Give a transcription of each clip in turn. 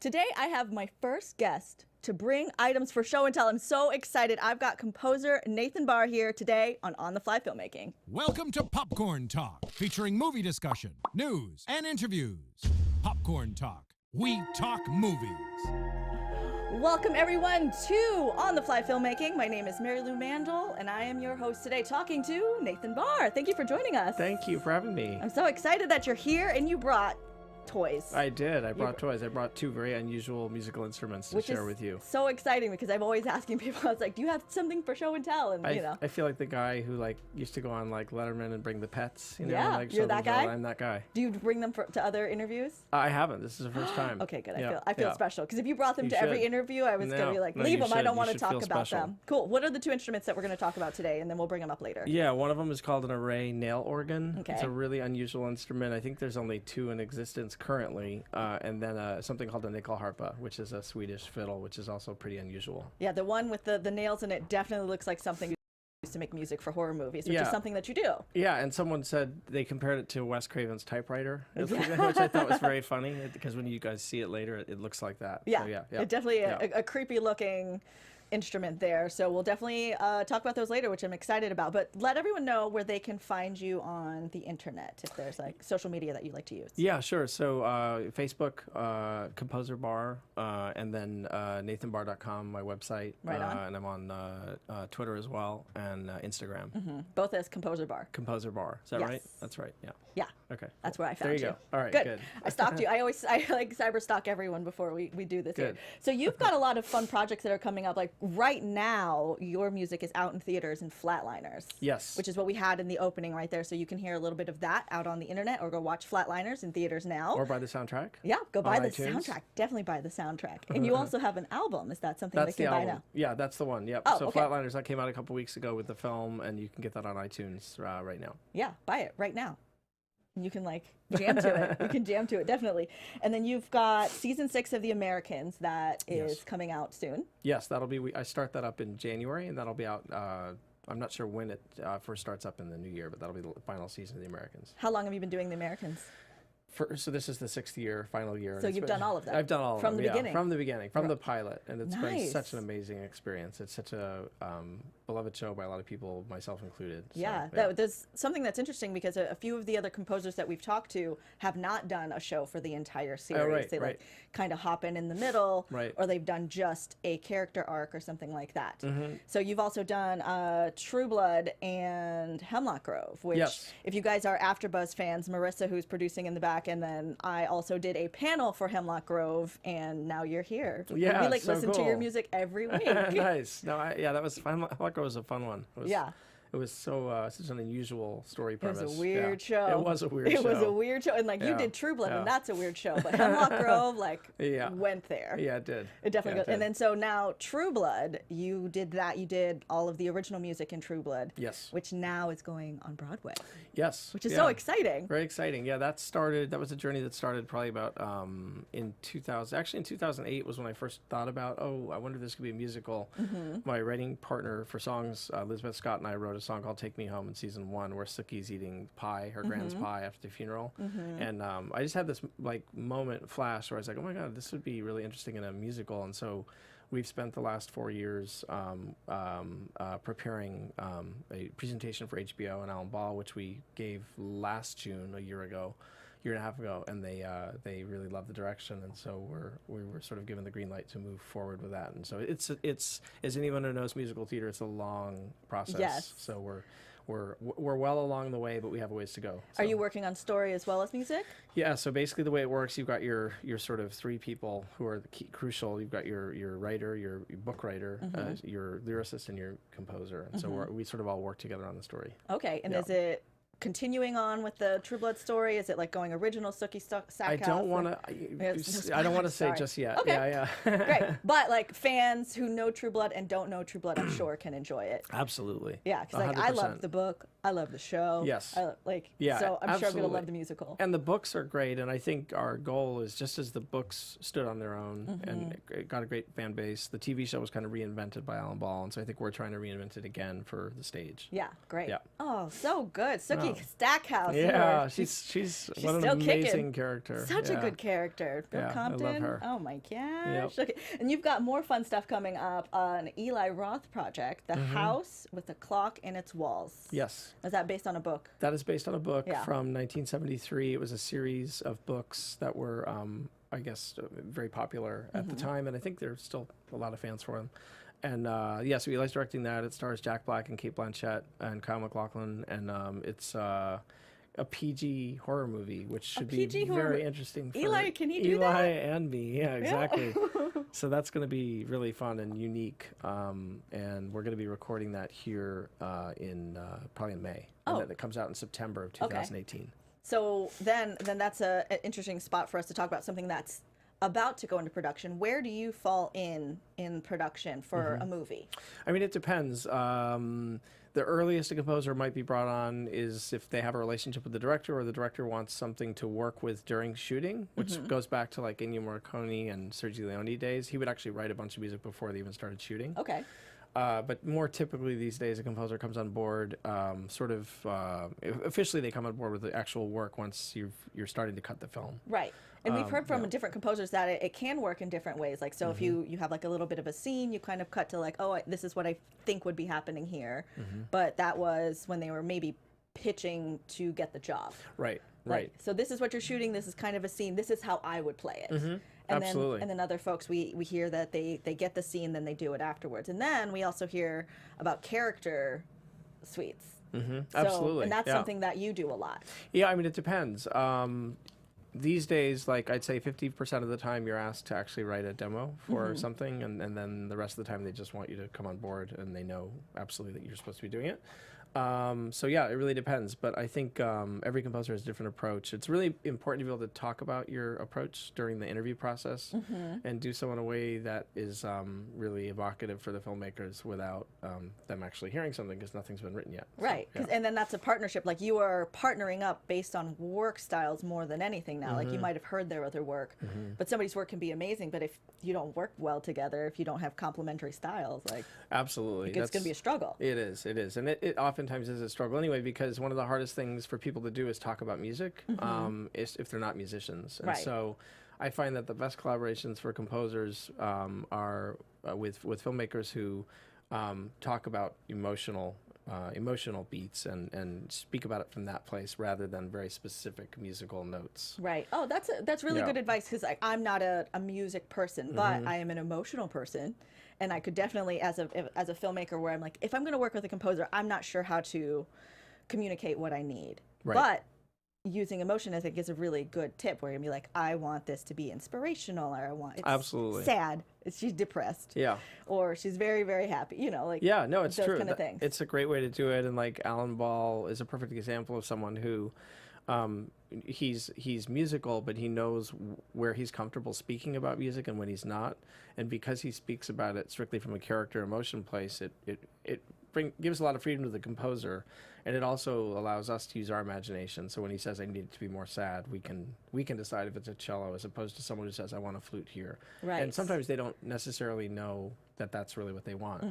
Today I have my first guest to bring items for show and tell. I'm so excited. I've got composer Nathan Barr here today on the Fly Filmmaking. Welcome to Popcorn Talk, featuring movie discussion, news, and interviews. Popcorn Talk. We talk movies. Welcome everyone to On the Fly Filmmaking. My name is Mary Lou Mandel, and I am your host today, talking to Nathan Barr. Thank you for joining us. Thank you for having me. I'm so excited that you're here, and you brought toys. I did. I brought toys. I brought two very unusual musical instruments to share with you. So exciting because I'm always asking people. I was like, "Do you have something for show and tell?" And I feel like the guy who used to go on Letterman and bring the pets. You know, yeah, you're that guy. I'm that guy. Do you bring them to other interviews? I haven't. This is the first time. Okay, good. I feel special because if you brought them to every interview, I was gonna be like, no, leave them. I don't want to you talk feel about special. them. Cool. What are the two instruments that we're going to talk about today, and then we'll bring them up later? Yeah, one of them is called an array nail organ. Okay. It's a really unusual instrument. I think there's only two in existence currently, and then something called a nyckelharpa, which is a Swedish fiddle, which is also pretty unusual. Yeah, the one with the nails in it definitely looks like something used to make music for horror movies, which is something that you do. Yeah, and someone said they compared it to Wes Craven's typewriter, which I thought was very funny, because when you guys see it later, it looks like that. Yeah, so, it definitely a creepy looking instrument there. So we'll definitely talk about those later, which I'm excited about. But let everyone know where they can find you on the internet, if there's social media that you like to use. Yeah, sure. So Facebook, Composer Barr, and then nathanbarr.com, my website. Right on. And I'm on Twitter as well, and Instagram. Mm-hmm. Both as Composer Barr. Composer Barr. Is that right? That's right. Yeah. Yeah. Okay. That's where I found you. There you go. All right. Good. I stalked you. I like cyber stalk everyone before we do this. Good. Here. So you've got a lot of fun projects that are coming up. Like right now, your music is out in theaters in Flatliners. Yes. Which is what we had in the opening right there. So you can hear a little bit of that out on the internet, or go watch Flatliners in theaters now. Or buy the soundtrack. Yeah, go buy the iTunes. soundtrack. Definitely buy the soundtrack. And you also have an album. Is that something they can buy now? Yeah, that's the one. Yep. Oh, so okay. Flatliners, that came out a couple weeks ago with the film, and you can get that on iTunes right now. Yeah, buy it right now. You can jam to it. You can jam to it, definitely. And then you've got season 6 of The Americans that is coming out soon. Yes, that'll be. I start that up in January, and that'll be out. I'm not sure when it first starts up in the new year, but that'll be the final season of The Americans. How long have you been doing The Americans? So this is the 6th final year. So you've done all of that? I've done all of them. From the beginning, from the pilot, and it's nice. been such an amazing experience. It's such a beloved show by a lot of people, myself included. So, yeah, there's something that's interesting because a few of the other composers that we've talked to have not done a show for the entire series. They kind of hop in the middle, or they've done just a character arc or something like that. Mm-hmm. So you've also done True Blood and Hemlock Grove, which if you guys are AfterBuzz fans, Marissa, who's producing in the back, and then I also did a panel for Hemlock Grove, and now you're here. Yeah, we so listen to your music every week. Nice. No, that was fun. Hemlock Grove was a fun one. It was so such an such story premise. It was a weird show. It was a weird show. It was a weird show, and you did True Blood, and that's a weird show. But Hemlock Grove, went there. Yeah, it did. It definitely goes. And then so now True Blood, you did that. You did all of the original music in True Blood. Yes. Which now is going on Broadway. Yes. Which is so exciting. Very exciting. Yeah, that was a journey that started probably about in 2000. Actually, in 2008 was when I first thought about, I wonder if this could be a musical. Mm-hmm. My writing partner for songs, Elizabeth Scott, and I wrote a song called Take Me Home in season 1, where Sookie's eating pie, her grand's pie, after the funeral. Mm-hmm. And I just had this moment flash where I was like, oh my God, this would be really interesting in a musical. And so we've spent the last 4 years preparing a presentation for HBO and Alan Ball, which we gave last June, a year and a half ago, and they really loved the direction, and so we were sort of given the green light to move forward with that. And so it's as anyone who knows musical theater, it's a long process. Yes. So we're well along the way, but we have a ways to go. So. Are you working on story as well as music? Yeah. So basically, the way it works, you've got your sort of 3 people who are crucial. You've got your writer, your book writer, your lyricist, and your composer. And so we sort of all work together on the story. Okay. And is it continuing on with the True Blood story? Is it going original Sookie Stackhouse? I don't want to say just yet. Okay. Yeah. Great. But fans who know True Blood and don't know True Blood, I'm sure can enjoy it. Absolutely. Yeah, because I love the book. I love the show. Yes. So I'm sure I'm going to love the musical. And the books are great, and I think our goal is, just as the books stood on their own and it got a great fan base, the TV show was kind of reinvented by Alan Ball, and so I think we're trying to reinvent it again for the stage. Yeah, great. Yeah. Oh, so good. Sookie Hey, Stackhouse. Yeah, she's what an still amazing kicking. character. Such a good character. Bill Yeah, Compton. I love her. Oh my gosh. Yep. Okay. And you've got more fun stuff coming up on Eli Roth project, The House with a Clock in Its Walls. Yes. Is that based on a book? That is based on a book Yeah. from 1973. It was a series of books that were, I guess, very popular at the time, and I think there's still a lot of fans for them. And so Eli's directing that. It stars Jack Black and Cate Blanchett and Kyle MacLachlan, and it's a PG horror movie, which should be very interesting for Eli, can he do Eli that? and me. Yeah, exactly. So that's going to be really fun and unique, and we're going to be recording that here in probably in May. Oh. And then it comes out in September of 2018. So then that's an interesting spot for us to talk about something that's about to go into production. Where do you fall in production for a movie? I mean, it depends. The earliest a composer might be brought on is if they have a relationship with the director, or the director wants something to work with during shooting, which goes back to like Ennio Morricone and Sergio Leone days. He would actually write a bunch of music before they even started shooting. Okay. But more typically these days, a composer comes on board, officially they come on board with the actual work once you're starting to cut the film. Right. And we've heard from different composers that it can work in different ways. Like, so if you have like a little bit of a scene, you kind of cut to like, oh, this is what I think would be happening here. But that was when they were maybe pitching to get the job. Right, Like, right. so this is what you're shooting. This is kind of a scene. This is how I would play it. And Absolutely. Then other folks, we hear that they get the scene, then they do it afterwards. And then we also hear about character suites. Absolutely. And that's something that you do a lot. Yeah, I mean, it depends. These days, like I'd say 50% of the time you're asked to actually write a demo for something, and then the rest of the time they just want you to come on board, and they know absolutely that you're supposed to be doing it. So yeah, it really depends. But I think every composer has a different approach. It's really important to be able to talk about your approach during the interview process and do so in a way that is really evocative for the filmmakers without them actually hearing something, because nothing's been written yet. Right. So, yeah. And then that's a partnership. Like, you are partnering up based on work styles more than anything now. Like, you might have heard their other work, but somebody's work can be amazing. But if you don't work well together, if you don't have complementary styles, like, Absolutely. it's going to be a struggle. It is. And it oftentimes is a struggle anyway, because one of the hardest things for people to do is talk about music, is if they're not musicians. And Right. so I find that the best collaborations for composers are with filmmakers who talk about emotional beats and speak about it from that place rather than very specific musical notes. Right. Oh, that's really Yeah. good advice, because I'm not a music person, but I am an emotional person. And I could definitely, as a filmmaker, where I'm like, if I'm going to work with a composer, I'm not sure how to communicate what I need. Right. But using emotion, I think, is a really good tip, where you're going to be like, I want this to be inspirational, or I want it's Absolutely. sad. She's depressed. Yeah. Or she's very, very happy. You know, like, Yeah, no, it's those true. kind of things. It's a great way to do it. And like Alan Ball is a perfect example of someone who he's musical, but he knows where he's comfortable speaking about music and when he's not. And because he speaks about it strictly from a character emotion place, it gives a lot of freedom to the composer, and it also allows us to use our imagination. So when he says I need it to be more sad, we can decide if it's a cello, as opposed to someone who says I want a flute here. Right. And sometimes they don't necessarily know that that's really what they want.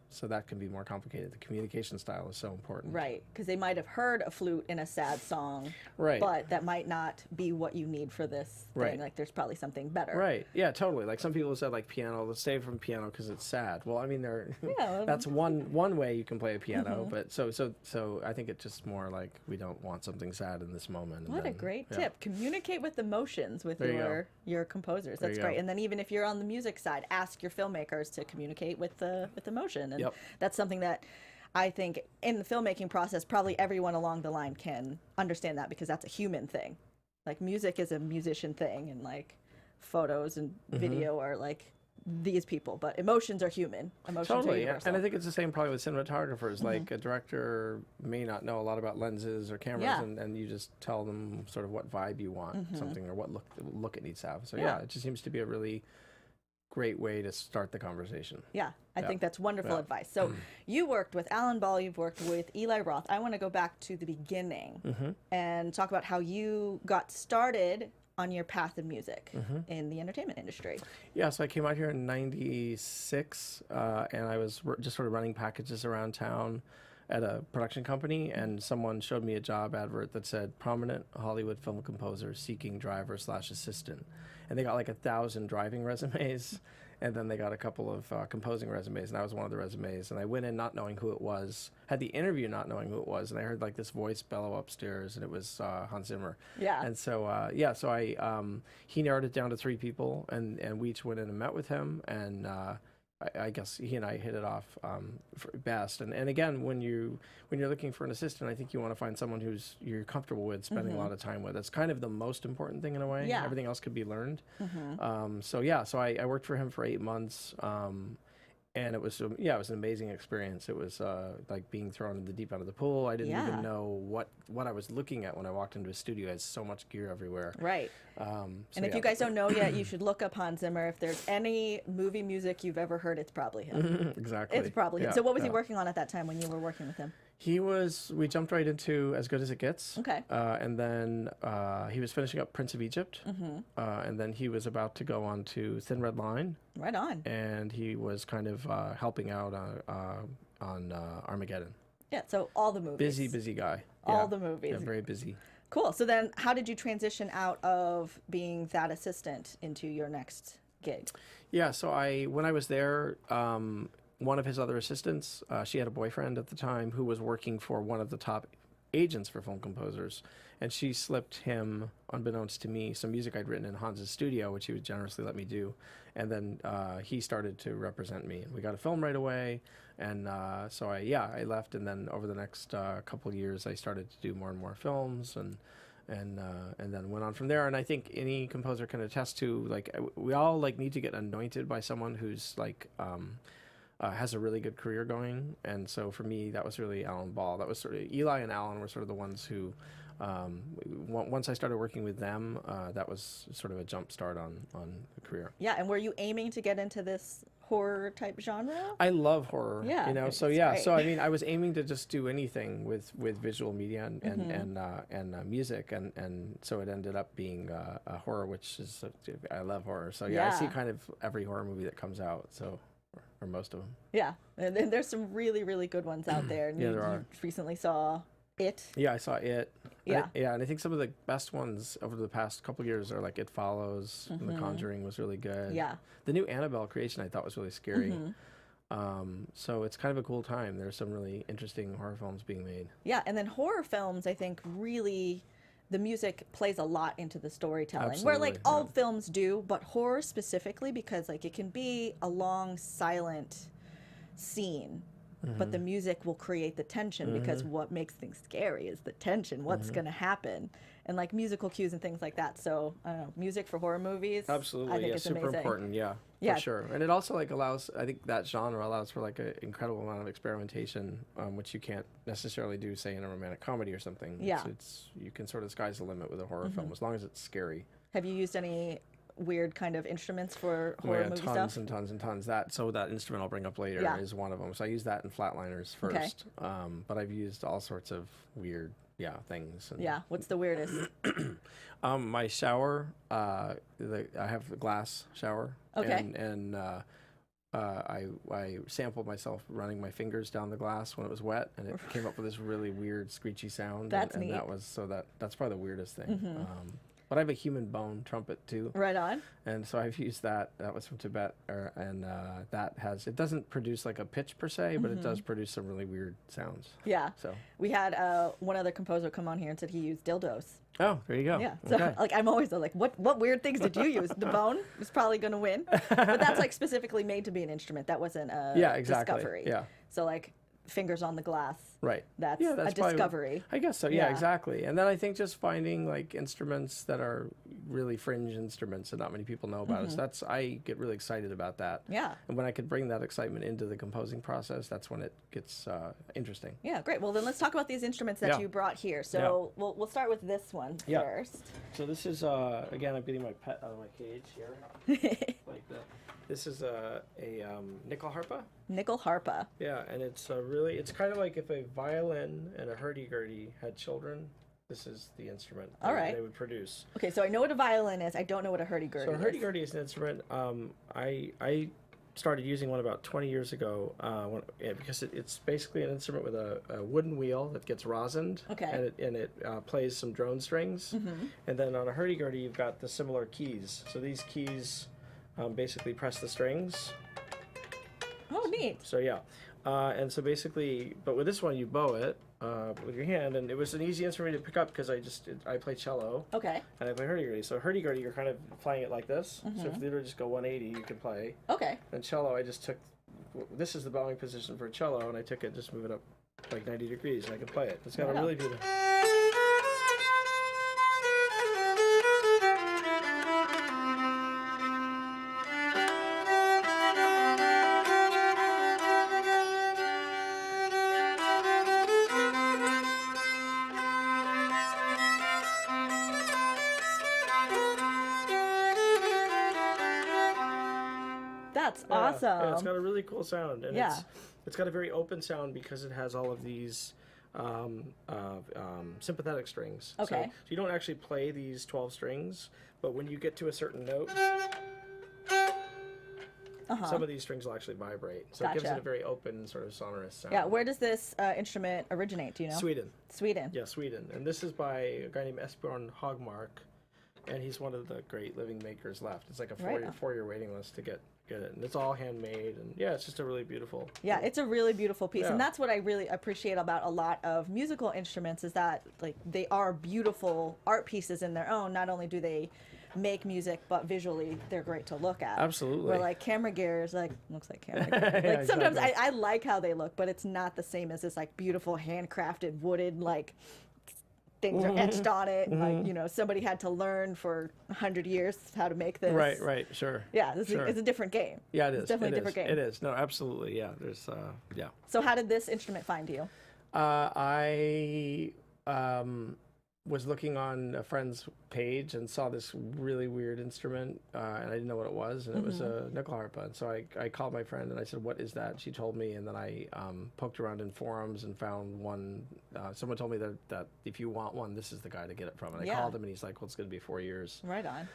So that can be more complicated. The communication style is so important. Right, because they might have heard a flute in a sad song, Right. but that might not be what you need for this thing. Right. Like, there's probably something better. Right. Yeah, totally. Like some people said, like piano, let's stay from piano because it's sad. Well, I mean, Yeah. that's one way you can play a piano, but so I think it's just more like we don't want something sad in this moment. What a great tip. Communicate with emotions with There you your composers. There That's you great. go. And then even if you're on the music side, ask your filmmakers to communicate with the emotion. And Yep. that's something that I think in the filmmaking process, probably everyone along the line can understand that, because that's a human thing. Like, music is a musician thing, and like photos and video are like these people, but emotions are human. Emotions are Totally, yeah. universal. And I think it's the same probably with cinematographers. Like a director may not know a lot about lenses or cameras, Yeah. and you just tell them sort of what vibe you want, something, or what look it needs to have. So Yeah. yeah, it just seems to be a really great way to start the conversation. Yeah, I think that's wonderful Yeah. advice. So you worked with Alan Ball, you've worked with Eli Roth. I want to go back to the beginning and talk about how you got started on your path in music in the entertainment industry. Yeah, so I came out here in '96, and I was just sort of running packages around town. at a production company, and someone showed me a job advert that said prominent Hollywood film composer seeking driver/assistant, and they got like 1,000 driving resumes, and then they got a couple of composing resumes, and I was one of the resumes. And I went in not knowing who it was, had the interview not knowing who it was, and I heard like this voice bellow upstairs, and it was Hans Zimmer. Yeah. And so so I he narrowed it down to 3 people, and we each went in and met with him, and I guess he and I hit it off best. And again, when you're looking for an assistant, I think you want to find someone who's you're comfortable with spending a lot of time with. That's kind of the most important thing in a way. Yeah. Everything else could be learned. So I worked for him for 8 months. And it was an amazing experience. It was like being thrown in the deep end of the pool. I didn't even know what I was looking at when I walked into a studio. It has so much gear everywhere. Right. And if you guys don't know yet, you should look up Hans Zimmer. If there's any movie music you've ever heard, it's probably him. Exactly. It's probably him. So what was he working on at that time when you were working with him? We jumped right into As Good as It Gets. Okay. And then he was finishing up Prince of Egypt. And then he was about to go on to Thin Red Line. Right on. And he was kind of helping out on Armageddon. Yeah, so all the movies. Busy guy. All the movies. Yeah, very busy. Cool. So then how did you transition out of being that assistant into your next gig? Yeah, so when I was there, one of his other assistants, she had a boyfriend at the time who was working for one of the top agents for film composers, and she slipped him, unbeknownst to me, some music I'd written in Hans's studio, which he would generously let me do. And then he started to represent me, and we got a film right away. And so I left, and then over the next couple of years, I started to do more and more films, and then went on from there. And I think any composer can attest to, like, we all like need to get anointed by someone who's like has a really good career going. And so for me, that was really Alan Ball. That was sort of Eli and Alan were sort of the ones who, once I started working with them, that was sort of a jump start on the career. Yeah, and were you aiming to get into this horror type genre? I love horror. Yeah, you know. So great. so I mean, I was aiming to just do anything with visual media and music, and so it ended up being a horror, which is I love horror. So I see kind of every horror movie that comes out. So. Or most of them. Yeah, and then there's some really, really good ones out there. And there are. You recently saw It. Yeah, I saw It. Yeah. And I think some of the best ones over the past couple of years are like It Follows, and The Conjuring was really good. Yeah. The new Annabelle creation I thought was really scary. So it's kind of a cool time. There's some really interesting horror films being made. Yeah, and then horror films, I think, really... the music plays a lot into the storytelling. Absolutely, where like all films do, but horror specifically, because like it can be a long silent scene, but the music will create the tension, because what makes things scary is the tension, what's going to happen, and like musical cues and things like that. So I don't know, music for horror movies, absolutely, I think it's super amazing. important. For sure. And it also like allows, I think that genre allows for like an incredible amount of experimentation, which you can't necessarily do, say, in a romantic comedy or something. Yeah. It's you can sort of sky's the limit with a horror film, as long as it's scary. Have you used any weird kind of instruments for horror movie tons stuff? and tons and tons. That instrument I'll bring up later is one of them. So I use that in Flatliners first. But I've used all sorts of weird things. And, what's the weirdest? my shower, I have a glass shower. Okay. And I sampled myself running my fingers down the glass when it was wet, and it came up with this really weird screechy sound. That's and neat. That's probably the weirdest thing. But I have a human bone trumpet too. Right on. And so I've used that. That was from Tibet, and it doesn't produce like a pitch per se, but it does produce some really weird sounds. Yeah. So we had one other composer come on here and said he used dildos. Oh, there you go. Yeah. So like I'm always like, what weird things did you use? The bone was probably going to win, but that's like specifically made to be an instrument. That wasn't a discovery. Yeah. So like fingers on the glass. Right. That's a discovery. I guess so. Yeah, exactly. And then I think just finding like instruments that are really fringe instruments that not many people know about. So I get really excited about that. Yeah. And when I could bring that excitement into the composing process, that's when it gets interesting. Yeah, great. Well, then let's talk about these instruments that you brought here. So we'll start with this one first. So this is again, I'm getting my pet out of my cage here. Like that. This is a nickel harpa. Nickel harpa. Yeah, and it's it's kind of like if a violin and a hurdy-gurdy had children. This is the instrument they would produce. Okay, so I know what a violin is. I don't know what a hurdy-gurdy is. So a hurdy-gurdy is an instrument. started using one about 20 years ago because it's basically an instrument with a wooden wheel that gets rosined. Okay. And it plays some drone strings. And then on a hurdy-gurdy, you've got the similar keys. So these keys basically press the strings. Oh, neat. So yeah. And so basically, but with this one, you bow it with your hand, and it was an easy instrument to pick up because I play cello. Okay. And I play hurdy-gurdy. So hurdy-gurdy, you're kind of playing it like this. So if you literally just go 180, you can play. Okay. And cello, I just took, this is the bowing position for cello, and I took it, just move it up like 90 degrees, and I can play it. It's got a really beautiful. That's awesome. Yeah, it's got a really cool sound, and it's got a very open sound because it has all of these sympathetic strings. Okay. So you don't actually play these 12 strings, but when you get to a certain note, some of these strings will actually vibrate. So it gives it a very open, sort of sonorous sound. Yeah. Where does this instrument originate? Do you know? Sweden. Sweden. Yeah, Sweden. And this is by a guy named Esbjörn Hagmark, and he's one of the great living makers left. It's like a four-year waiting list to get it, and it's all handmade, and yeah, it's just a really beautiful. Yeah, it's a really beautiful piece, and that's what I really appreciate about a lot of musical instruments is that like they are beautiful art pieces in their own. Not only do they make music, but visually they're great to look at. Absolutely. Where like camera gear is like looks like camera gear. Like sometimes I like how they look, but it's not the same as this like beautiful handcrafted wooden like things are etched on it. Like, you know, somebody had to learn for 100 years how to make this. Right, sure. Yeah, it's a different game. Yeah, it is. It's definitely a different game. It is. No, absolutely. Yeah, there's, yeah. So how did this instrument find you? I was looking on a friend's page and saw this really weird instrument, and I didn't know what it was, and it was a nickel harpa. And so I called my friend and I said, "What is that?" She told me, and then I poked around in forums and found one. Someone told me that if you want one, this is the guy to get it from. And I called him, and he's like, "Well, it's going to be 4 years." Right on.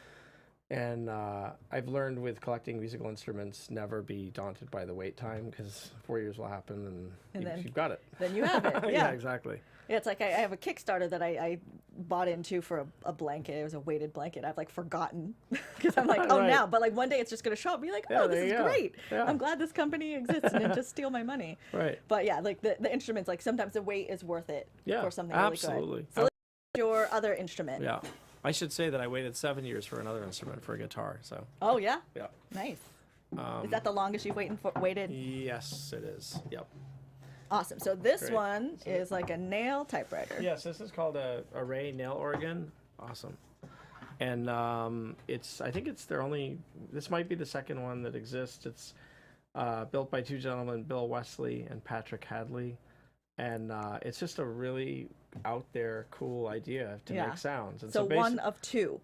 And I've learned with collecting musical instruments, never be daunted by the wait time, because 4 years will happen, and then you've got it. Then you have it. Yeah, exactly. Yeah, it's like I have a Kickstarter that I bought into for a blanket. It was a weighted blanket. I've like forgotten because I'm like, oh, now. But like one day it's just going to show up and be like, oh, this is great. Yeah. I'm glad this company exists and it just steal my money. Right. But yeah, like the instruments, like sometimes the wait is worth it for something absolutely. Really good. So let's get your other instrument. Yeah. I should say that I waited 7 years for another instrument, for a guitar. So. Oh, yeah? Yeah. Nice. Is that the longest you've waited? Yes, it is. Yep. Awesome. So this one is like a nail typewriter. Yes, this is called a Array nail organ. Awesome. And I think it's their only, this might be the second one that exists. It's built by two gentlemen, Bill Wesley and Patrick Hadley. And it's just a really out there, cool idea to make sounds. And so one of two.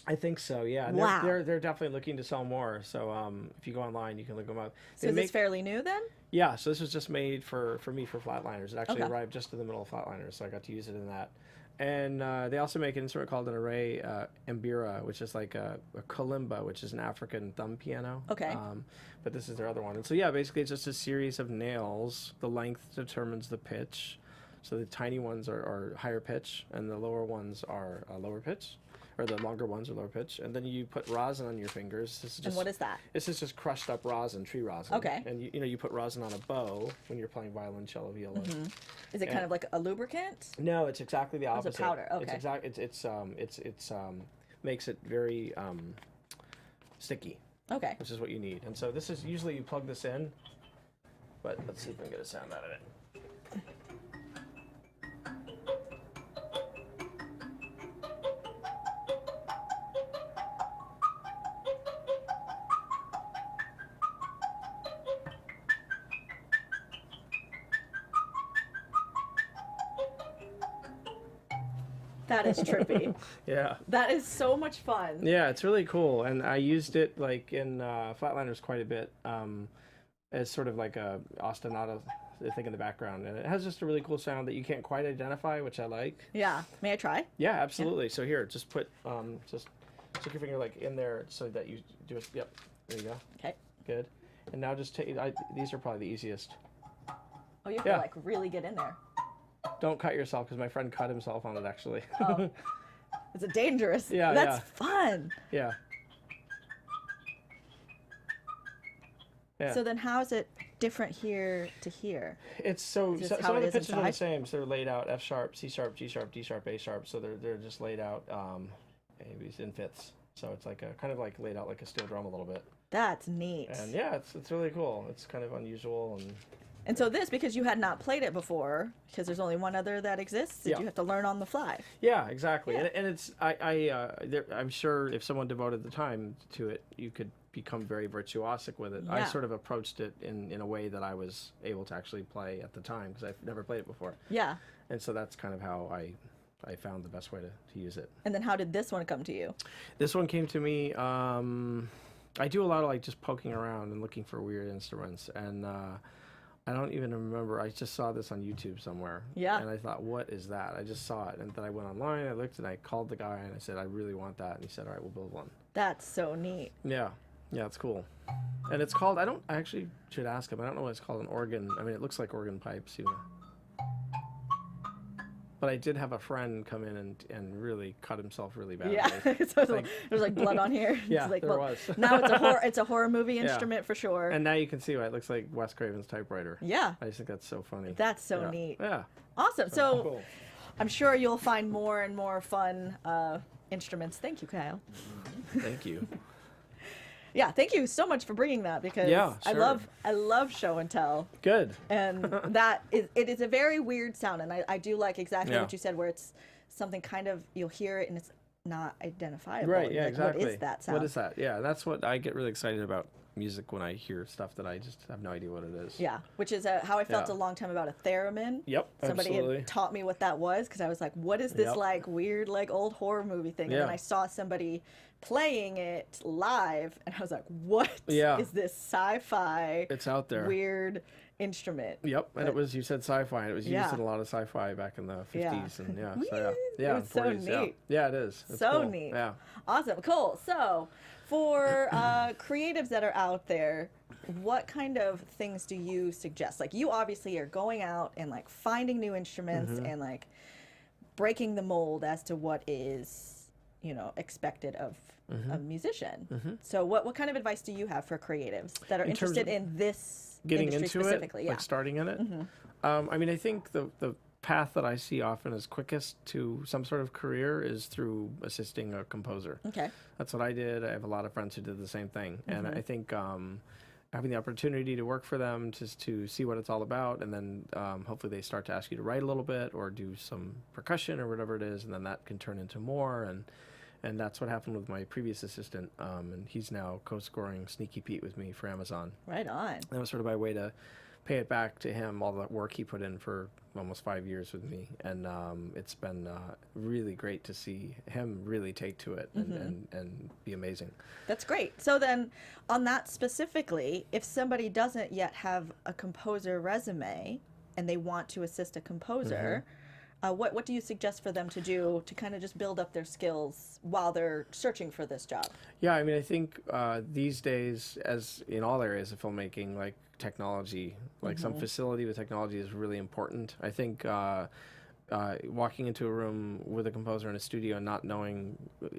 I think so, yeah. And wow. They're definitely looking to sell more. So if you go online, you can look them up. So is this fairly new then? Yeah, so this was just made for me for Flatliners. It actually arrived just in the middle of Flatliners, so I got to use it in that. And they also make an instrument called an Array Mbira, which is like a kalimba, which is an African thumb piano. Okay. But this is their other one. And so, yeah, basically it's just a series of nails. The length determines the pitch. So the tiny ones are higher pitch, and the lower ones are lower pitch. Or the longer ones are lower pitch, and then you put rosin on your fingers. This is just, and what is that? This is just crushed up rosin, tree rosin. Okay. And you put rosin on a bow when you're playing violin, cello, viola. Mm-hmm. Is it kind of like a lubricant? No, it's exactly the opposite. It's a powder. Okay. It's makes it very sticky. Okay. Which is what you need. And so this is usually you plug this in, but let's see if we can get a sound out of it. That is trippy. Yeah. That is so much fun. Yeah, it's really cool, and I used it like in Flatliners quite a bit as sort of like a ostinato thing in the background, and it has just a really cool sound that you can't quite identify, which I like. Yeah. May I try? Yeah, absolutely. Yeah. So here, just put just stick your finger like in there so that you do it. Yep. There you go. Okay. Good. And now just take, these are probably the easiest. Oh, you have to like really get in there. Don't cut yourself, because my friend cut himself on it, actually. Oh. It's a dangerous. Yeah, That's fun. Yeah. Yeah. So then how is it different here to here? It's so Is this some how of it the is pitches are the inside? same. So they're laid out F sharp, C sharp, G sharp, D sharp, A sharp. So they're just laid out maybe in fifths. So it's like a kind of like laid out like a steel drum a little bit. That's neat. And yeah, it's really cool. It's kind of unusual And so this, because you had not played it before, because there's only one other that exists, did you have to learn on the fly? Yeah, exactly. Yeah. And it's I'm sure if someone devoted the time to it, you could become very virtuosic with it. I Yeah. sort of approached it in a way that I was able to actually play at the time, because I've never played it before. Yeah. And so that's kind of how I found the best way to use it. And then how did this one come to you? This one came to me, I do a lot of like just poking around and looking for weird instruments, and I don't even remember, I just saw this on YouTube somewhere. Yeah. And I thought, what is that? I just saw it, and then I went online, I looked, and I called the guy, and I said, I really want that, and he said, all right, we'll build one. That's so neat. Yeah, it's cool. And it's called, I actually should ask him, I don't know what it's called, an organ. I mean, it looks like organ pipes, you know. But I did have a friend come in and really cut himself really badly. Yeah. So there's like blood on here. Yeah, It's like, there was. Now it's a horror movie instrument for sure. And now you can see why it looks like Wes Craven's typewriter. Yeah. I just think that's so funny. That's so neat. Yeah. Awesome. So Cool. I'm sure you'll find more and more fun instruments. Thank you, Kyle. Thank you. Yeah, thank you so much for bringing that, because Yeah, I sure. love show and tell. Good. And it is a very weird sound, and I do like exactly what you said, where it's something kind of, you'll hear it and it's not identifiable. Right, yeah, like, exactly. What is that sound? What is that? Yeah, that's what I get really excited about music, when I hear stuff that I just have no idea what it is. Yeah, which is how I felt a long time about a theremin. Yep, Somebody absolutely. had taught me what that was, because I was like, what is this like weird like old horror movie thing? And then I saw somebody playing it live, and I was like, what is this sci-fi It's out there. weird instrument? Yep, and it was, you said sci-fi, and it was used in a lot of sci-fi back in the 50s, and It was so 40s, neat. Yeah, it is. It's So cool. neat. Yeah. Awesome. Cool. So for creatives that are out there, what kind of things do you suggest? Like, you obviously are going out and like finding new instruments and like breaking the mold as to what is, you know, expected of a musician. So what kind of advice do you have for creatives that are interested in this Getting industry into specifically? it, like starting in it. I mean, I think the path that I see often as quickest to some sort of career is through assisting a composer. Okay. That's what I did. I have a lot of friends who did the same thing, and I think having the opportunity to work for them, just to see what it's all about, and then hopefully they start to ask you to write a little bit or do some percussion or whatever it is, and then that can turn into more. And that's what happened with my previous assistant, and he's now co-scoring Sneaky Pete with me for Amazon. Right on. That was sort of my way to pay it back to him, all the work he put in for almost 5 years with me. And it's been really great to see him really take to it and be amazing. That's great. So then, on that specifically, if somebody doesn't yet have a composer resume and they want to assist a composer, what do you suggest for them to do to kind of just build up their skills while they're searching for this job? Yeah, I mean, I think these days, as in all areas of filmmaking, like technology, like some facility with technology is really important. I think walking into a room with a composer in a studio and not knowing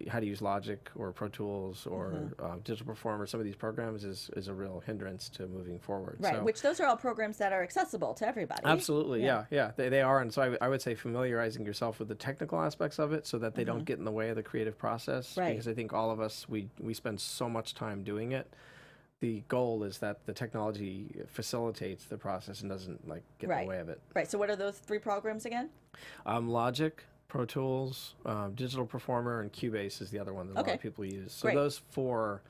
how to use Logic or Pro Tools or Digital Performer, some of these programs is a real hindrance to moving forward. Right, So, which those are all programs that are accessible to everybody. absolutely, yeah. They are, and so I would say familiarizing yourself with the technical aspects of it so that they don't get in the way of the creative process. Right. Because I think all of us, we spend so much time doing it. The goal is that the technology facilitates the process and doesn't like get in the way of it. Right, so what are those 3 programs again? Logic, Pro Tools, Digital Performer, and Cubase is the other one that a lot of people use. So Great. those 4,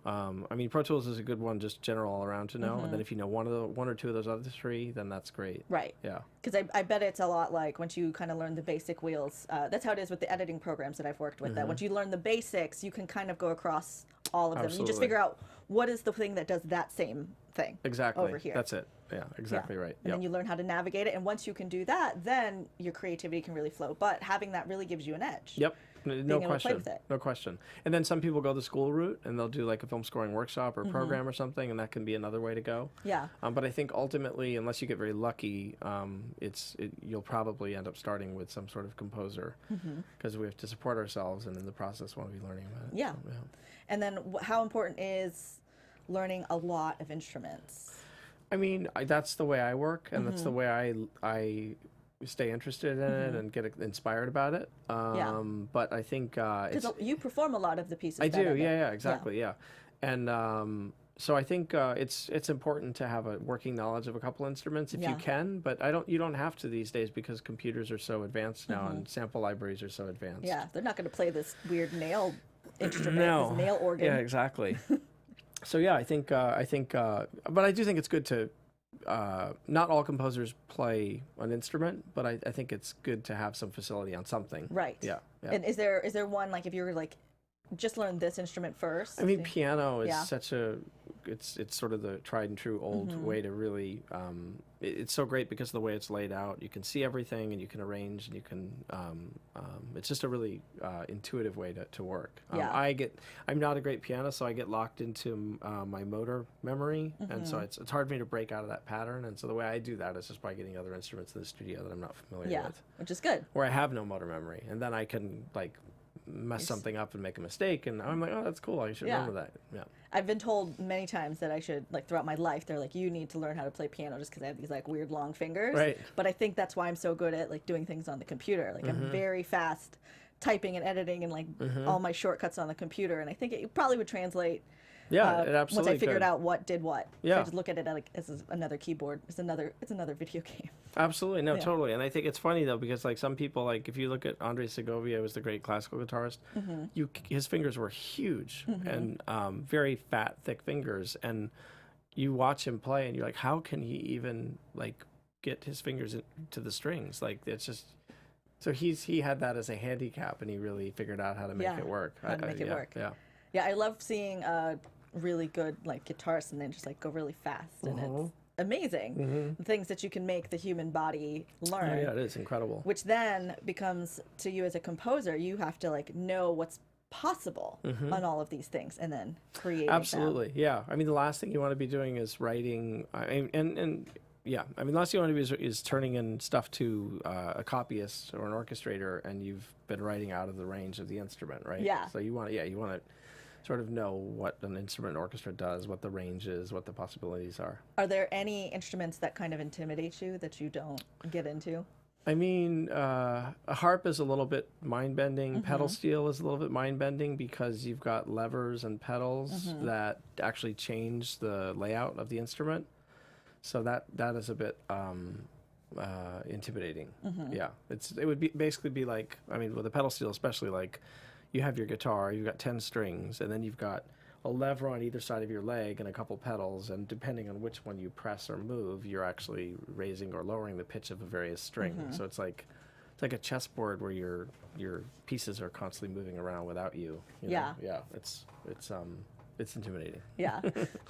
I mean, Pro Tools is a good one, just general all around to know. And then if you know one or two of those other 3, then that's great. Right. Yeah. Because I bet it's a lot like once you kind of learn the basic wheels. That's how it is with the editing programs that I've worked with. That once you learn the basics, you can kind of go across all of them. You just Absolutely. figure out what is the thing that does that same thing Exactly. over here. That's it. Yeah, exactly right. And then you learn how to navigate it. And once you can do that, then your creativity can really flow. But having that really gives you an edge. Yep. No question. With it. No question. And then some people go the school route and they'll do like a film scoring workshop or program or something, and that can be another way to go. Yeah. But I think ultimately, unless you get very lucky, you'll probably end up starting with some sort of composer, because we have to support ourselves, and in the process, want to be learning about it. Yeah. So, And then how important is learning a lot of instruments? I mean, that's the way I work, and that's the way I stay interested in it and get inspired about it. But I think because you perform a lot of the pieces. I do. Yeah. Exactly. Yeah. And so I think it's important to have a working knowledge of a couple instruments if you can, but you don't have to these days, because computers are so advanced now and sample libraries are so advanced. Yeah, they're not going to play this weird nail instrument, this nail organ. Yeah, exactly. So yeah, I think, but I do think it's good to. Not all composers play an instrument, but I think it's good to have some facility on something. Right. Yeah. And is there one, like, if you were like, just learn this instrument first? I mean, piano is such a, it's sort of the tried and true old way to really, it's so great because of the way it's laid out. You can see everything and you can arrange and you can, it's just a really intuitive way to work. I'm not a great pianist, so I get locked into my motor memory, and so it's hard for me to break out of that pattern. And so the way I do that is just by getting other instruments in the studio that I'm not familiar with. Which is good. Where I have no motor memory, and then I can like mess something up and make a mistake, and I'm like, oh, that's cool, I should remember that. Yeah, I've been told many times that I should, like, throughout my life, they're like, you need to learn how to play piano just because I have these like weird long fingers. Right. But I think that's why I'm so good at like doing things on the computer. Like I'm very fast typing and editing and like all my shortcuts on the computer, and I think it probably would translate. Yeah, it absolutely once I figured out what did what. Yeah. So I just look at it like as another keyboard. It's another video game. Absolutely. No, totally. And I think it's funny though, because like some people, like if you look at Andre Segovia, who was the great classical guitarist, his fingers were huge and very fat, thick fingers, and you watch him play and you're like, how can he even like get his fingers into the strings? Like it's just. So he had that as a handicap, and he really figured out how to make it work. How to make it work. Yeah. Yeah, I love seeing really good like guitarists and then just like go really fast, and it's amazing the things that you can make the human body learn. Yeah, it is incredible. Which then becomes, to you as a composer, you have to like know what's possible on all of these things and then create. Absolutely. Yeah. I mean, the last thing you want to be doing is writing yeah, I mean, the last thing you want to be is turning in stuff to a copyist or an orchestrator, and you've been writing out of the range of the instrument, right? Yeah. So you want to sort of know what an instrument orchestra does, what the range is, what the possibilities are. Are there any instruments that kind of intimidate you that you don't get into? I mean, a harp is a little bit mind-bending. Pedal steel is a little bit mind-bending because you've got levers and pedals that actually change the layout of the instrument. So that is a bit intimidating. Yeah, it would basically be like, I mean, with a pedal steel especially, like you have your guitar, you've got 10 strings, and then you've got a lever on either side of your leg and a couple pedals, and depending on which one you press or move, you're actually raising or lowering the pitch of a various string. So it's like a chessboard where your pieces are constantly moving around without you. You know? Yeah. It's intimidating. Yeah,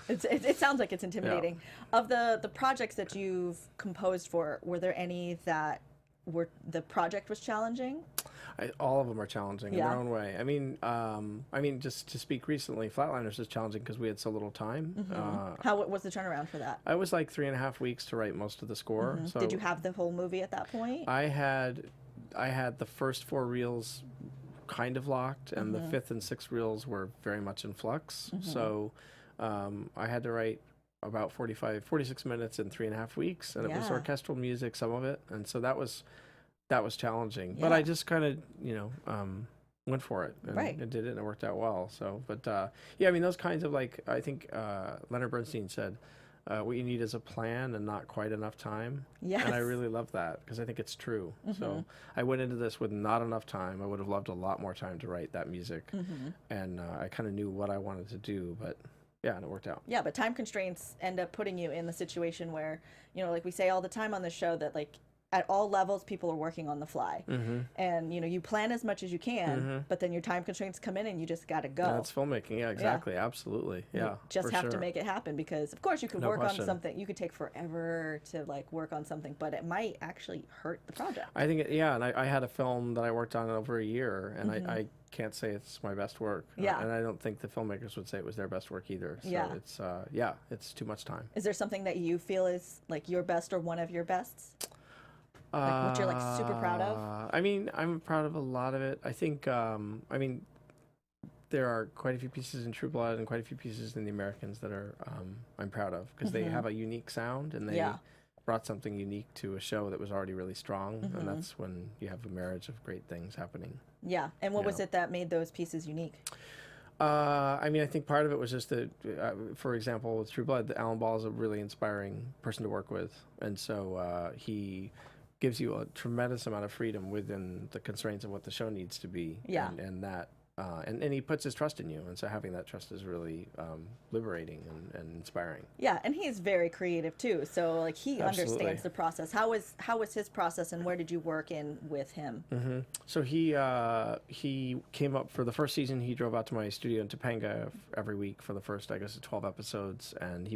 it sounds like it's intimidating. Yeah. Of the projects that you've composed for, were there any that the project was challenging? All of them are challenging in their own way. I mean, just to speak recently, Flatliners is challenging because we had so little time. What was the turnaround for that? I was like 3.5 weeks to write most of the score. So did you have the whole movie at that point? I had the first 4 reels kind of locked, and the 5th and 6th reels were very much in flux. So I had to write about 46 minutes in 3.5 weeks, and it was orchestral music, some of it, and so that was challenging. But I just kind of went for it and did it, and it worked out well. So, but I mean, those kinds of, like, I think Leonard Bernstein said, what you need is a plan and not quite enough time. Yes. And I really love that because I think it's true. So I went into this with not enough time. I would have loved a lot more time to write that music. And I kind of knew what I wanted to do, but yeah, and it worked out. Yeah, but time constraints end up putting you in the situation where, like we say all the time on this show, that like at all levels, people are working on the fly. And, you plan as much as you can, but then your time constraints come in and you just got to go. That's filmmaking. Yeah, exactly. Absolutely. Yeah. You just have to sure. make it happen because, of course, you could No work question. on something. You could take forever to work on something, but it might actually hurt the project. I think, and I had a film that I worked on over a year, and I can't say it's my best work. Yeah. And I don't think the filmmakers would say it was their best work either. So Yeah. it's, it's too much time. Is there something that you feel is your best or one of your bests? What you're super proud of? I mean, I'm proud of a lot of it. I think, there are quite a few pieces in True Blood and quite a few pieces in The Americans that are I'm proud of because they have a unique sound and they brought something unique to a show that was already really strong, and that's when you have a marriage of great things happening. Yeah, and what was it that made those pieces unique? I mean, I think part of it was just that, for example, with True Blood, Alan Ball is a really inspiring person to work with, and so he gives you a tremendous amount of freedom within the constraints of what the show needs to be. Yeah. And that, and he puts his trust in you. And so having that trust is really liberating and inspiring. Yeah, and he's very creative too. So he Absolutely. understands the process. How was his process, and where did you work in with him? So he came up for the first season. He drove out to my studio in Topanga every week for the first, I guess, 12 episodes, and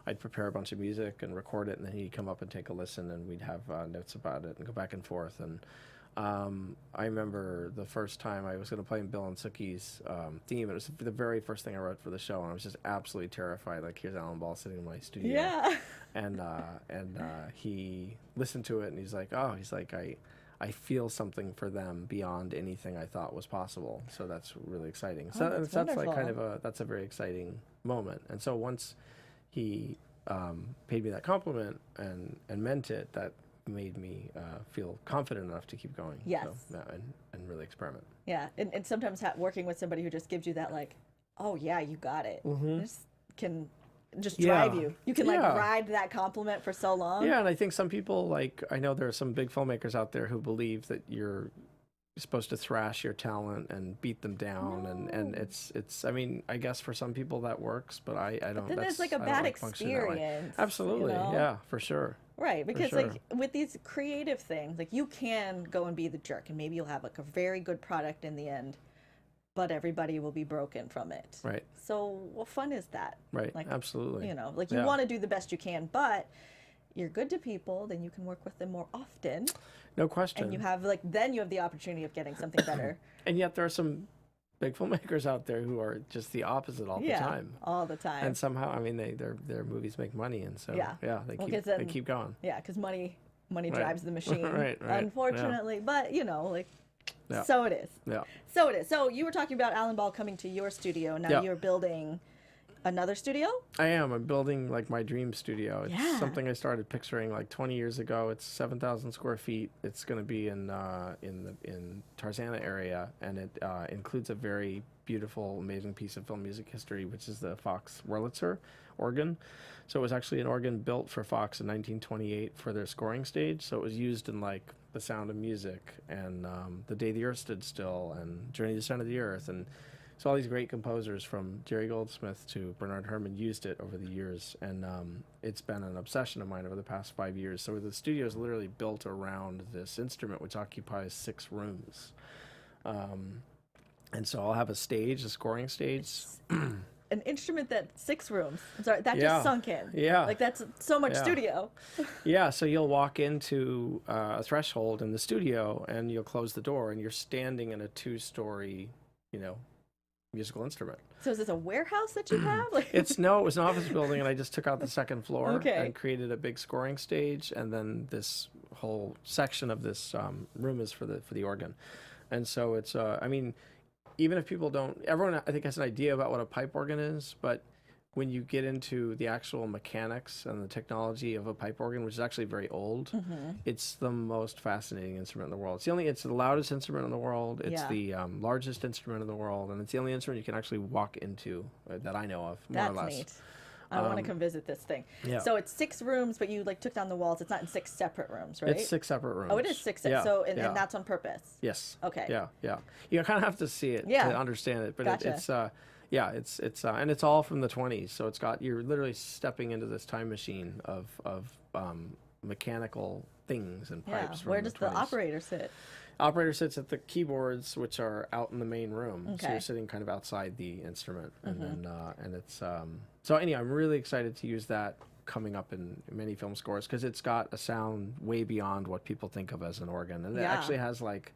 I'd prepare a bunch of music and record it, and then he'd come up and take a listen, and we'd have notes about it and go back and forth. And I remember the first time I was going to play in Bill and Sookie's theme. It was the very first thing I wrote for the show, and I was just absolutely terrified. Here's Alan Ball sitting in my studio. Yeah. And he listened to it, and he's like, I feel something for them beyond anything I thought was possible. So that's really exciting. So that's wonderful. That's a very exciting moment. And so once he paid me that compliment and meant it, that made me feel confident enough to keep going. Yes. So, and really experiment. Yeah, and sometimes working with somebody who just gives you that oh yeah, you got it. Just can just drive you. You can ride that compliment for so long. Yeah, and I think some people I know there are some big filmmakers out there who believe that you're supposed to thrash your talent and beat them down, and it's I mean, I guess for some people that works, but I don't. But then there's a bad experience. Absolutely, yeah, for sure. Right, because with these creative things, you can go and be the jerk, and maybe you'll have a very good product in the end, but everybody will be broken from it. Right. So what fun is that? Right. Absolutely. You want to do the best you can, but you're good to people, then you can work with them more often. No question. And you have then you have the opportunity of getting something better. And yet there are some big filmmakers out there who are just the opposite all the time. All the time. And somehow, I mean, their movies make money, and so they keep going. Yeah, because money drives the machine. Right. Unfortunately, but so it is. Yeah. So it is. So you were talking about Alan Ball coming to your studio. Now you're building another studio? I am. I'm building my dream studio. It's Yeah. something I started picturing 20 years ago. It's 7,000 square feet. It's going to be in Tarzana area, and it includes a very beautiful, amazing piece of film music history, which is the Fox Wurlitzer organ. So it was actually an organ built for Fox in 1928 for their scoring stage. So it was used in The Sound of Music and The Day the Earth Stood Still and Journey to the Center of the Earth, and so all these great composers from Jerry Goldsmith to Bernard Herrmann used it over the years, and it's been an obsession of mine over the past 5 years. So the studio is literally built around this instrument, which occupies 6 rooms. And so I'll have a stage, a scoring stage. An instrument that 6 rooms. I'm sorry, that just sunk in. Yeah. That's so much studio. Yeah, so you'll walk into a threshold in the studio, and you'll close the door, and you're standing in a 2-story, musical instrument. So is this a warehouse that you have? It was an office building, and I just took out the 2nd floor Okay. and created a big scoring stage, and then this whole section of this room is for the organ. And so it's even if people don't, everyone I think has an idea about what a pipe organ is, but when you get into the actual mechanics and the technology of a pipe organ, which is actually very old, it's the most fascinating instrument in the world. It's the loudest instrument in the world. It's the largest instrument in the world, and it's the only instrument you can actually walk into that I know of, more or less. That's neat. I want to come visit this thing. Yeah. So it's 6 rooms, but you took down the walls. It's not in 6 separate rooms, right? It's 6 separate rooms. Oh, it is 6. Yeah. So and that's on purpose. Yes. Okay. Yeah. You kind of have to see it to understand it, but Gotcha. it's and it's all from the 20s. So you're literally stepping into this time machine of mechanical things and Yeah. pipes. From Where does the 20s. operator sit? Operator sits at the keyboards, which are out in the main room. So Okay. you're sitting kind of outside the instrument, and then and it's so anyway, I'm really excited to use that coming up in many film scores because it's got a sound way beyond what people think of as an organ, and it actually has like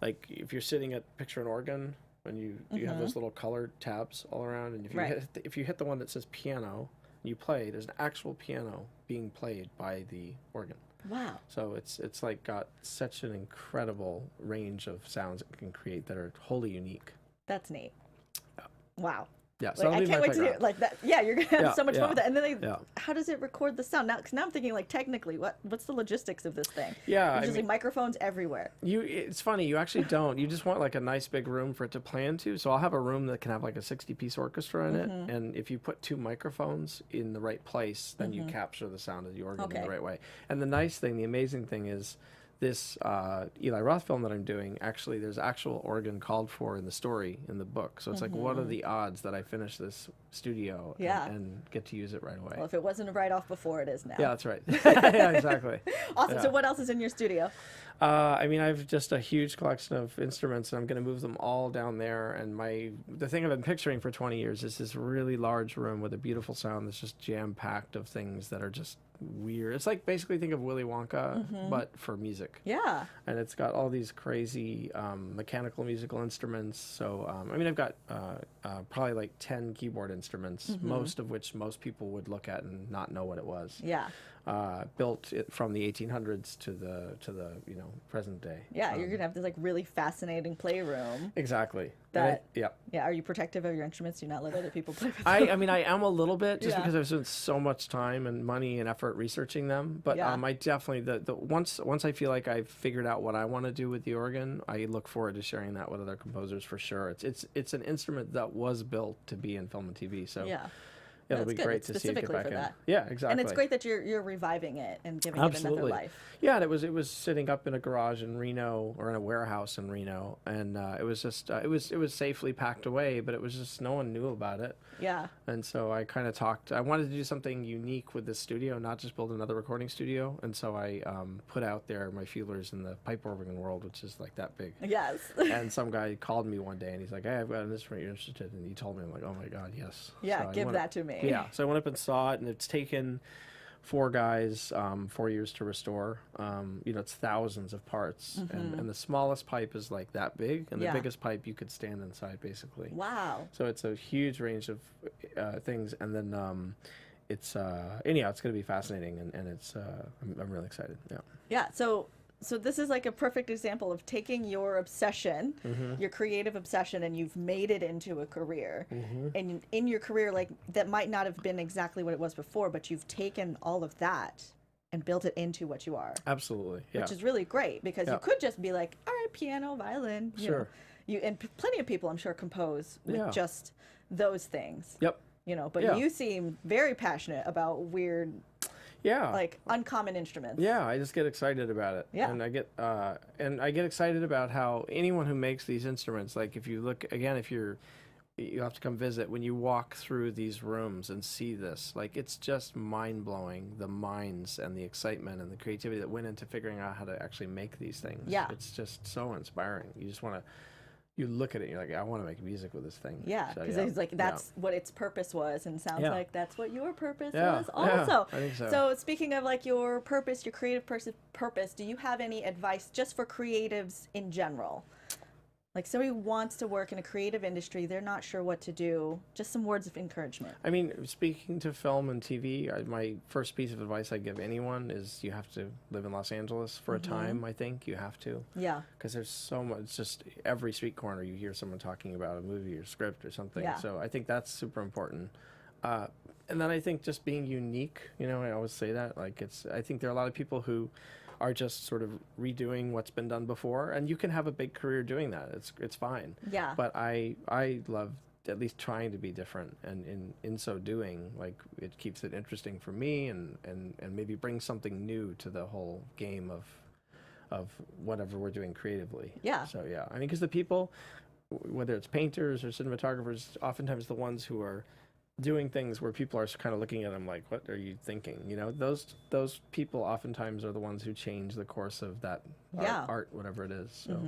if you're sitting at picture an organ, when you have those little colored tabs all around, and if you hit the one that says piano, you play. There's an actual piano being played by the organ. Wow. So it's like got such an incredible range of sounds it can create that are wholly unique. That's neat. Wow. Yeah, so Like, that'll I be can't my wait to hear playground. like that. Yeah, you're gonna have so much fun with that. And then Yeah. how does it record the sound? Now, because now I'm thinking like technically, what's the logistics of this thing? Yeah, There's just like microphones everywhere. It's funny. You actually don't. You just want like a nice big room for it to play into. So I'll have a room that can have like a 60-piece orchestra in it, and if you put 2 microphones in the right place, then you capture the sound of the organ in the right way. And the amazing thing is, this Eli Roth film that I'm doing, actually, there's actual organ called for in the story in the book. So it's like, what are the odds that I finish this studio and get to use it right away? Well, if it wasn't a write-off before, it is now. Yeah, that's right. Yeah, exactly. Awesome. Yeah. So what else is in your studio? I mean, I have just a huge collection of instruments, and I'm going to move them all down there. And the thing I've been picturing for 20 years is this really large room with a beautiful sound that's just jam-packed of things that are just weird. It's like basically think of Willy Wonka, but for music. Yeah. And it's got all these crazy mechanical musical instruments. So, I mean, I've got probably like 10 keyboard instruments, most of which most people would look at and not know what it was. Yeah. Built from the 1800s to the present day. Yeah, you're gonna have this like really fascinating playroom. Exactly. Yeah. Are you protective of your instruments? Do you not let other people play with them? I mean, I am a little bit just Yeah. because I've spent so much time and money and effort researching them. But Yeah. I definitely once I feel like I've figured out what I want to do with the organ, I look forward to sharing that with other composers for sure. It's an instrument that was built to be in film and TV. So Yeah. it'll That's be good. great It's to see it get specifically back for in. that. Yeah, exactly. And it's great that you're reviving it and giving it another Absolutely. life. Yeah, and it was sitting up in a garage in Reno or in a warehouse in Reno, and it was just it was safely packed away, but it was just no one knew about it. Yeah. And so I kind of talked. I wanted to do something unique with this studio, not just build another recording studio. And so I put out there my feelers in the pipe organ world, which is like that big. Yes. And some guy called me one day, and he's like, "Hey, I've got an instrument you're interested in." And he told me, I'm like, "Oh my God, yes." Yeah, So I give went that up- to me. Yeah. So I went up and saw it, and it's taken 4 guys 4 years to restore. It's thousands of parts, and the smallest pipe is like that big, and the Yeah. biggest pipe you could stand inside basically. Wow. So it's a huge range of things, and then it's anyhow, it's going to be fascinating, and it's I'm really excited. Yeah. Yeah. So this is like a perfect example of taking your obsession, your creative obsession, and you've made it into a career. And in your career, like that might not have been exactly what it was before, but you've taken all of that and built it into what you are. Absolutely. Yeah. Which is really great because Yeah. you could just be like, all right, piano, violin. You know. Sure. And plenty of people, I'm sure, compose with Yeah. just those things. Yep. But Yeah. you seem very passionate about weird, Yeah. like uncommon instruments. Yeah, I just get excited about it. Yeah. And I get excited about how anyone who makes these instruments, like if you look again, you have to come visit, when you walk through these rooms and see this, like it's just mind blowing, the minds and the excitement and the creativity that went into figuring out how to actually make these things. Yeah. It's just so inspiring. You just want to, you look at it and you're like, I want to make music with this thing. Yeah, So, because yeah. it's like that's what its purpose was, and sounds Yeah. like that's what your purpose Yeah, was yeah, also. I think so. So speaking of like your purpose, your creative purpose, do you have any advice just for creatives in general? Like somebody wants to work in a creative industry, they're not sure what to do. Just some words of encouragement. I mean, speaking to film and TV, my first piece of advice I give anyone is you have to live in Los Angeles for a time. I think you have to, Yeah. because there's so much. It's just every street corner you hear someone talking about a movie or script or something. Yeah. So I think that's super important. And then I think just being unique. I always say that. Like I think there are a lot of people who are just sort of redoing what's been done before, and you can have a big career doing that. It's fine. Yeah. But I love at least trying to be different, and in so doing, like it keeps it interesting for me, and maybe brings something new to the whole game of whatever we're doing creatively. Yeah. So yeah, I mean, because the people, whether it's painters or cinematographers, oftentimes the ones who are doing things where people are kind of looking at them like, what are you thinking? You know, those people oftentimes are the ones who change the course of that art, whatever it is. So,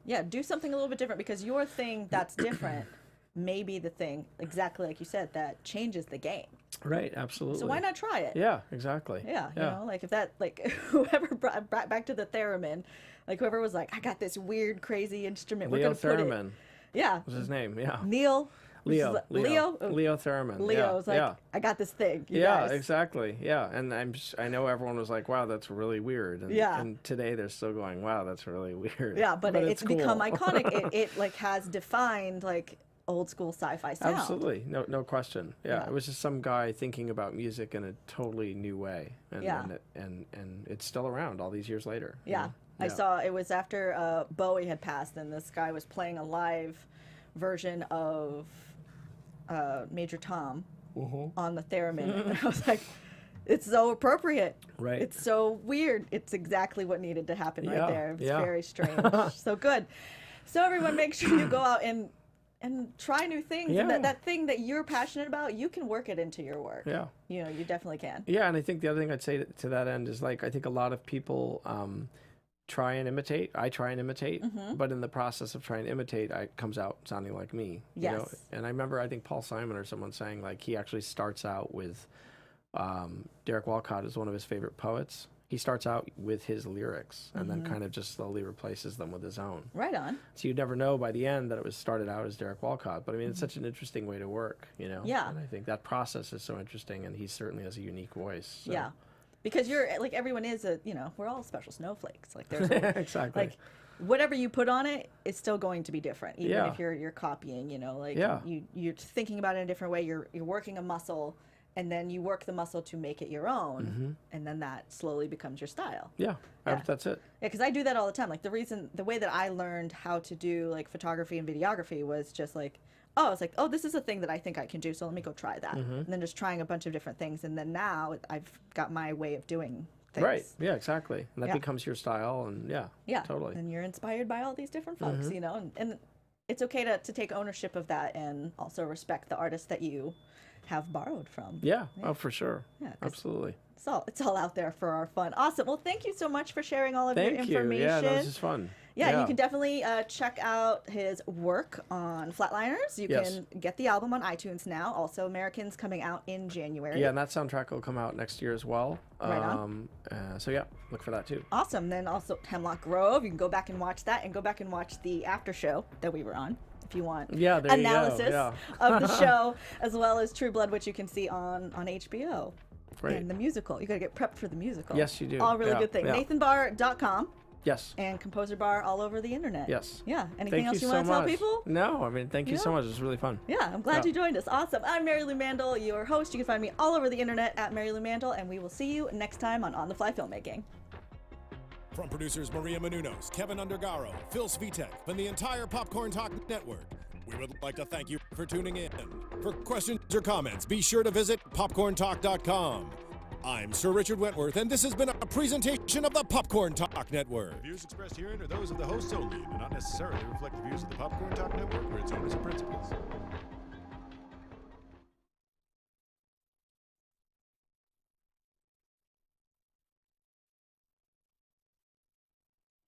Yeah, do something a little bit different, because your thing that's different may be the thing, exactly like you said, that changes the game. Right, absolutely. So why not try it? Yeah, exactly. Yeah, you know, like if that, like whoever brought back to the theremin, like whoever was like, I got this weird, crazy instrument. Leo we're gonna Theremin. put it. Yeah. What's his name? Yeah. Leo Leo Theremin. Leo's like, I got this thing. You yeah, guys. exactly. Yeah, and I know everyone was like, wow, that's really weird. And, and today they're still going, wow, that's really weird. Yeah, but it's cool. become iconic. it like has defined like old school sci-fi sound. Absolutely, no question. Yeah, it was just some guy thinking about music in a totally new way, and it's still around all these years later. Yeah, you know? I saw it was after Bowie had passed, and this guy was playing a live version of Major Tom on the theremin, and I was like, it's so appropriate. Right. It's so weird. It's exactly what needed to happen right there. It's very strange. So good. So everyone, make sure you go out and try new things. Yeah. And that thing that you're passionate about, you can work it into your work. Yeah. You know, you definitely can. Yeah, and I think the other thing I'd say to that end is, like, I think a lot of people try and imitate. I try and imitate, but in the process of trying to imitate, it comes out sounding like me. Yes. You know? And I remember, I think Paul Simon or someone saying, like, he actually starts out with Derek Walcott is one of his favorite poets. He starts out with his lyrics and then kind of just slowly replaces them with his own. Right on. So you'd never know by the end that it was started out as Derek Walcott. But I mean, it's such an interesting way to work, you know? Yeah. And I think that process is so interesting, and he certainly has a unique voice. So. Yeah. Because you're like, everyone is we're all special snowflakes. Like there's exactly. like whatever you put on it is still going to be different, even if you're copying, you know, like you're thinking about it in a different way. You're working a muscle, and then you work the muscle to make it your own, and then that slowly becomes your style. Yeah. That's it. Yeah, because I do that all the time. Like the way that I learned how to do like photography and videography was just like, oh, it's like, oh, this is a thing that I think I can do, so let me go try that. And then just trying a bunch of different things, and then now I've got my way of doing things. Right. Yeah, exactly. And that becomes your style, and totally. And you're inspired by all these different folks, you know, and it's okay to take ownership of that, and also respect the artists that you have borrowed from. Yeah. Oh, for sure. Yeah, absolutely. It's all out there for our fun. Awesome. Well, thank you so much for sharing all of your information. Yeah, that was just fun. Yeah, you can definitely check out his work on Flatliners. You can get the album on iTunes now. Also, Americans coming out in January. Yeah, and that soundtrack will come out next year as well. Right on. So yeah, look for that too. Awesome. Then also Hemlock Grove. You can go back and watch that, and go back and watch the after show that we were on, if you want analysis of the show, as well as True Blood, which you can see on HBO. Great. And the musical. You got to get prepped for the musical. Yes, you do. All really good things. Yeah. NathanBarr.com. Yes. And Composer Bar all over the internet. Yes. Yeah. Anything else you want to tell people? No, I mean, thank you so much. It was really fun. Yeah, I'm glad you joined us. Awesome. I'm Mary Lou Mandel, your host. You can find me all over the internet at Mary Lou Mandel, and we will see you next time on The Fly Filmmaking. From producers Maria Menounos, Kevin Undergaro, Phil Svitek, and the entire Popcorn Talk Network, we would like to thank you for tuning in. For questions or comments, be sure to visit popcorntalk.com. I'm Sir Richard Wentworth, and this has been a presentation of the Popcorn Talk Network. The views expressed herein are those of the hosts only and do not necessarily reflect the views of the Popcorn Talk Network or its owners and